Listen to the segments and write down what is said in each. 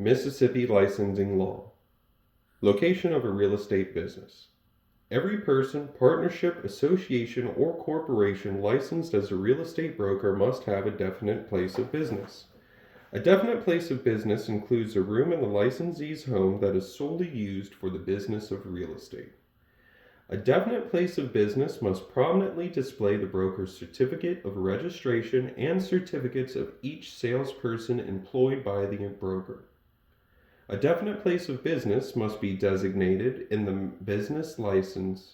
Mississippi licensing law. Location of a real estate business. Every person, partnership, association, or corporation licensed as a real estate broker must have a definite place of business. A definite place of business includes a room in the licensee's home that is solely used for the business of real estate. A definite place of business must prominently display the broker's certificate of registration and certificates of each salesperson employed by the broker. A definite place of business must be designated in the business license.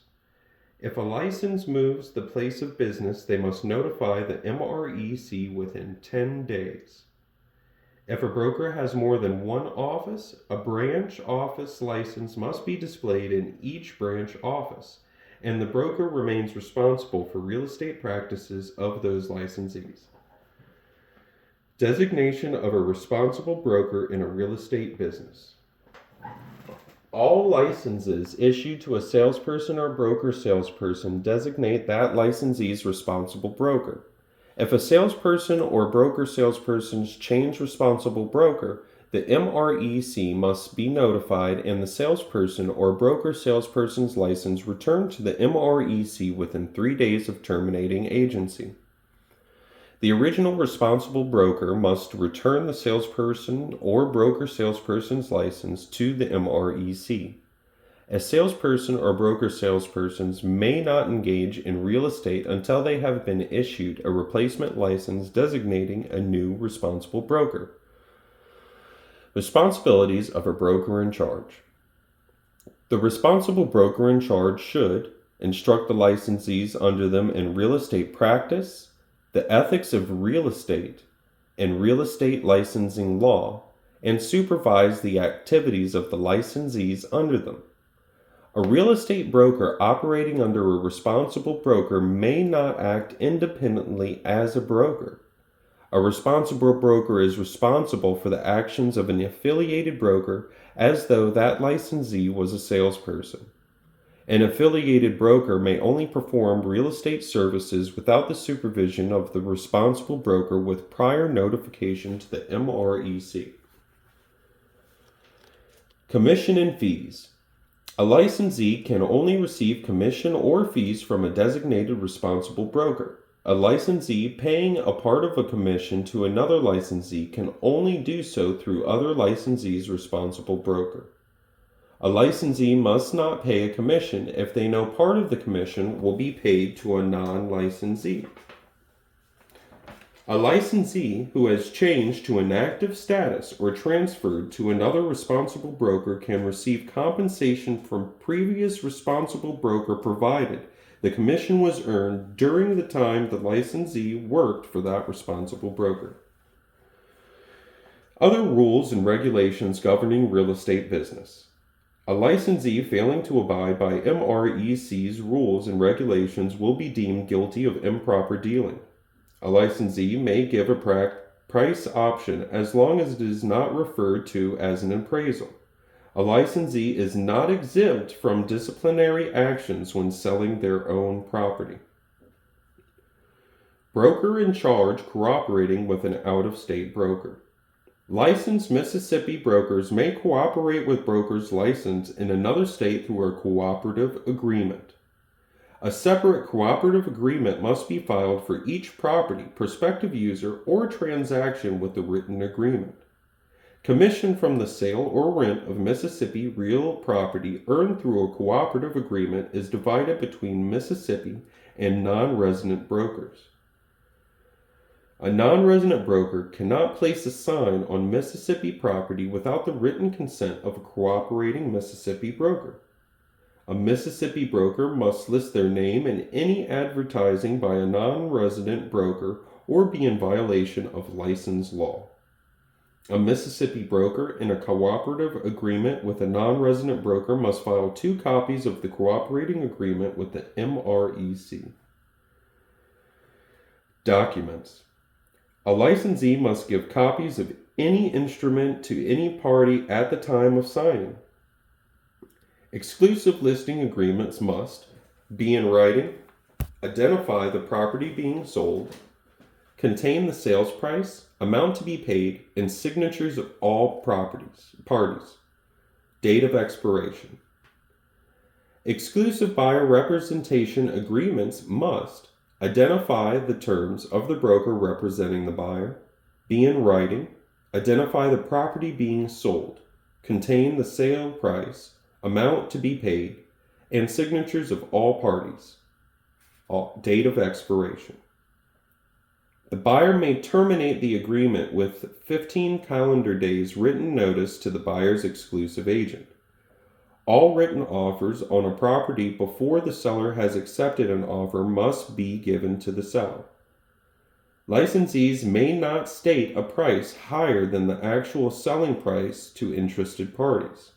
If a license moves the place of business, they must notify the MREC within 10 days. If a broker has more than one office, a branch office license must be displayed in each branch office, and the broker remains responsible for real estate practices of those licensees. Designation of a responsible broker in a real estate business. All licenses issued to a salesperson or broker salesperson designate that licensee's responsible broker. If a salesperson or broker salesperson change responsible broker, the MREC must be notified and the salesperson or broker salesperson's license returned to the MREC within 3 days of terminating agency. The original responsible broker must return the salesperson or broker salesperson's license to the MREC. A salesperson or broker salespersons may not engage in real estate until they have been issued a replacement license designating a new responsible broker. Responsibilities of a broker in charge. The responsible broker in charge should instruct the licensees under them in real estate practice, the ethics of real estate, and real estate licensing law, and supervise the activities of the licensees under them. A real estate broker operating under a responsible broker may not act independently as a broker. A responsible broker is responsible for the actions of an affiliated broker as though that licensee was a salesperson. An affiliated broker may only perform real estate services without the supervision of the responsible broker with prior notification to the MREC. Commission and fees. A licensee can only receive commission or fees from a designated responsible broker. A licensee paying a part of a commission to another licensee can only do so through other licensee's responsible broker. A licensee must not pay a commission if they know part of the commission will be paid to a non-licensee. A licensee who has changed to inactive status or transferred to another responsible broker can receive compensation from previous responsible broker provided the commission was earned during the time the licensee worked for that responsible broker. Other rules and regulations governing real estate business. A licensee failing to abide by MREC's rules and regulations will be deemed guilty of improper dealing. A licensee may give a price option as long as it is not referred to as an appraisal. A licensee is not exempt from disciplinary actions when selling their own property. Broker in charge cooperating with an out-of-state broker. Licensed Mississippi brokers may cooperate with brokers licensed in another state through a cooperative agreement. A separate cooperative agreement must be filed for each property, prospective user, or transaction with the written agreement. Commission from the sale or rent of Mississippi real property earned through a cooperative agreement is divided between Mississippi and non-resident brokers. A non-resident broker cannot place a sign on Mississippi property without the written consent of a cooperating Mississippi broker. A Mississippi broker must list their name in any advertising by a non-resident broker or be in violation of license law. A Mississippi broker in a cooperative agreement with a non-resident broker must file 2 copies of the cooperating agreement with the MREC. Documents. A licensee must give copies of any instrument to any party at the time of signing. Exclusive listing agreements must be in writing, identify the property being sold, contain the sales price, amount to be paid, and signatures of all parties. Date of expiration. Exclusive buyer representation agreements must identify the terms of the broker representing the buyer, be in writing, identify the property being sold, contain the sale price, amount to be paid, and signatures of all parties. Date of expiration. The buyer may terminate the agreement with 15 calendar days written notice to the buyer's exclusive agent. All written offers on a property before the seller has accepted an offer must be given to the seller. Licensees may not state a price higher than the actual selling price to interested parties.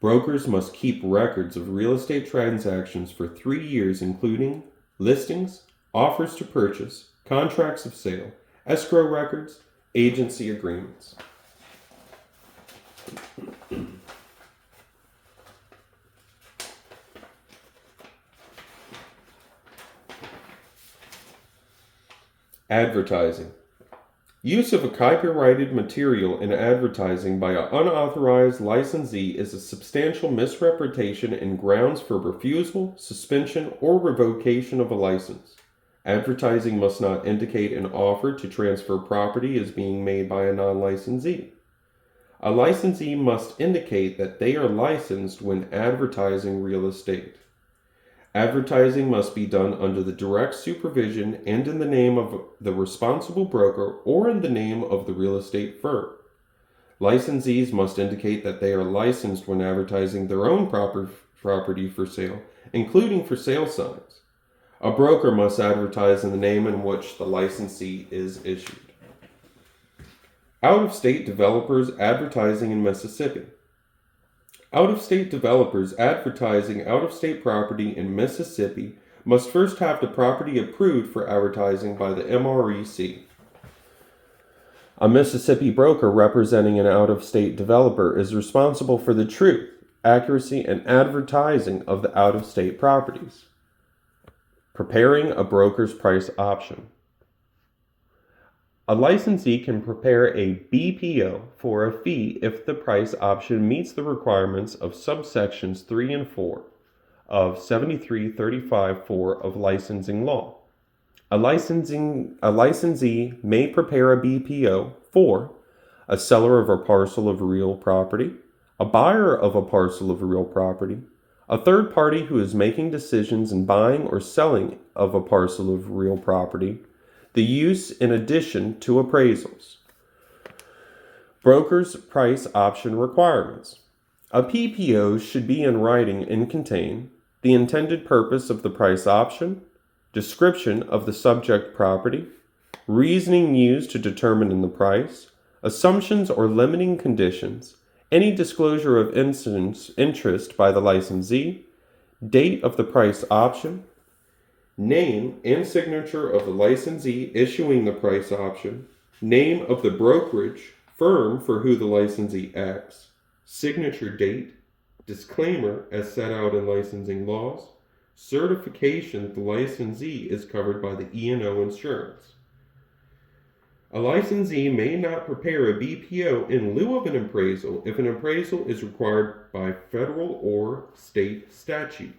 Brokers must keep records of real estate transactions for 3 years, including listings, offers to purchase, contracts of sale, escrow records, agency agreements. Advertising. Use of a copyrighted material in advertising by an unauthorized licensee is a substantial misrepresentation and grounds for refusal, suspension, or revocation of a license. Advertising must not indicate an offer to transfer property is being made by a non-licensee. A licensee must indicate that they are licensed when advertising real estate. Advertising must be done under the direct supervision and in the name of the responsible broker or in the name of the real estate firm. Licensees must indicate that they are licensed when advertising their own property for sale, including for sale signs. A broker must advertise in the name in which the licensee is issued. Out-of-state developers advertising in Mississippi. Out-of-state developers advertising out-of-state property in Mississippi must first have the property approved for advertising by the MREC. A Mississippi broker representing an out-of-state developer is responsible for the truth, accuracy, and advertising of the out-of-state properties. Preparing a broker's price option. A licensee can prepare a BPO for a fee if the price option meets the requirements of subsections 3 and 4 of 7335-4 of licensing law. A licensee may prepare a BPO for a seller of a parcel of real property, a buyer of a parcel of real property, a third party who is making decisions in buying or selling of a parcel of real property, the use in addition to appraisals. Broker's price option requirements. A PPO should be in writing and contain the intended purpose of the price option, description of the subject property, reasoning used to determine the price, assumptions or limiting conditions, any disclosure of interest by the licensee, date of the price option, name and signature of the licensee issuing the price option, name of the brokerage firm for who the licensee acts, signature date, disclaimer as set out in licensing laws, certification that the licensee is covered by the E&O insurance. A licensee may not prepare a BPO in lieu of an appraisal if an appraisal is required by federal or state statute.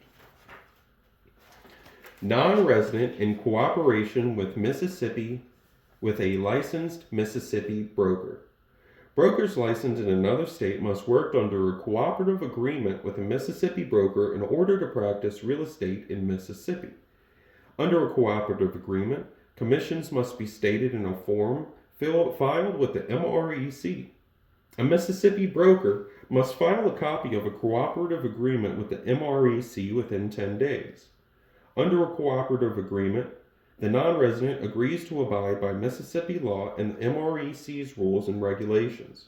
Non-resident in cooperation with a licensed Mississippi broker. Brokers licensed in another state must work under a cooperative agreement with a Mississippi broker in order to practice real estate in Mississippi. Under a cooperative agreement, commissions must be stated in a form filed with the MREC. A Mississippi broker must file a copy of a cooperative agreement with the MREC within 10 days. Under a cooperative agreement, the non-resident agrees to abide by Mississippi law and the MREC's rules and regulations.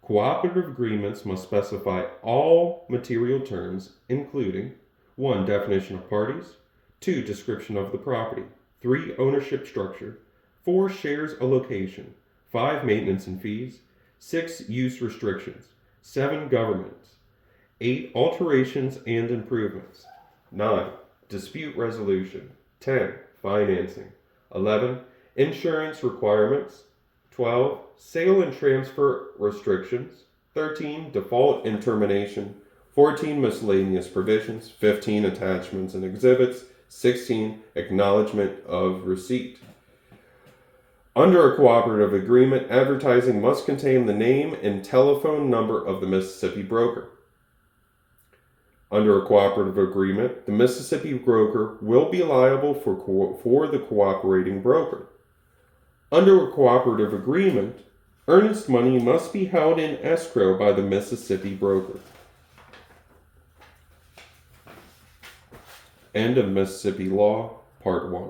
Cooperative agreements must specify all material terms, including 1. Definition of parties, 2. Description of the property, 3. Ownership structure, 4. Shares allocation, 5. Maintenance and fees, 6. Use restrictions, 7. Governments, 8. Alterations and improvements, 9. Dispute resolution, 10. Financing, 11. Insurance requirements. 12. Sale and transfer restrictions. 13. Default and termination. 14. Miscellaneous provisions. 15. Attachments and exhibits. 16. Acknowledgement of receipt. Under a cooperative agreement, advertising must contain the name and telephone number of the Mississippi broker. Under a cooperative agreement, the Mississippi broker will be liable for the cooperating broker. Under a cooperative agreement, earnest money must be held in escrow by the Mississippi broker. End of Mississippi Law, Part 1.